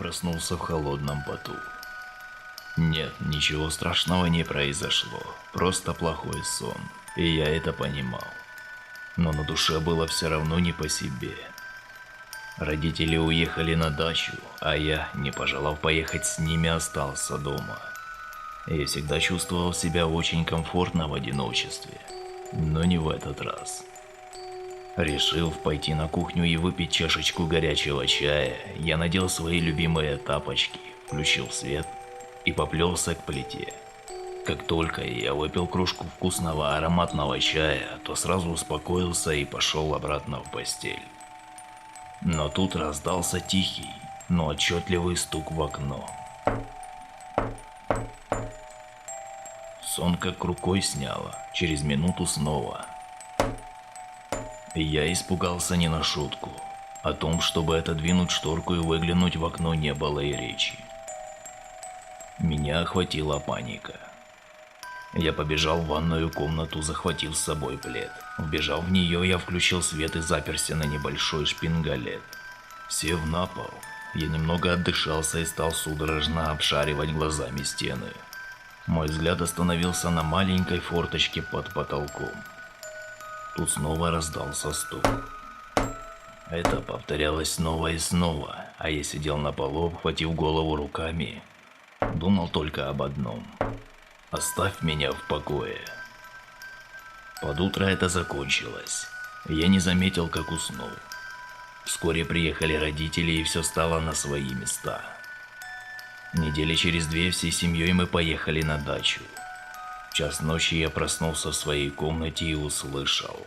проснулся в холодном поту. Нет, ничего страшного не произошло, просто плохой сон, и я это понимал. Но на душе было все равно не по себе. Родители уехали на дачу, а я, не пожелав поехать с ними, остался дома. Я всегда чувствовал себя очень комфортно в одиночестве, но не в этот раз. Решив пойти на кухню и выпить чашечку горячего чая, я надел свои любимые тапочки, включил свет и поплелся к плите. Как только я выпил кружку вкусного ароматного чая, то сразу успокоился и пошел обратно в постель. Но тут раздался тихий, но отчетливый стук в окно. Сон как рукой сняло, через минуту снова. Я испугался не на шутку. О том, чтобы отодвинуть шторку и выглянуть в окно, не было и речи. Меня охватила паника. Я побежал в ванную комнату, захватив с собой плед. Вбежав в нее, я включил свет и заперся на небольшой шпингалет. Сев на пол, я немного отдышался и стал судорожно обшаривать глазами стены. Мой взгляд остановился на маленькой форточке под потолком. Тут снова раздался стук. Это повторялось снова и снова, а я сидел на полу, обхватив голову руками. Думал только об одном. Оставь меня в покое. Под утро это закончилось. Я не заметил, как уснул. Вскоре приехали родители, и все стало на свои места. Недели через 2 всей семьей мы поехали на дачу. В час ночи я проснулся в своей комнате и услышал.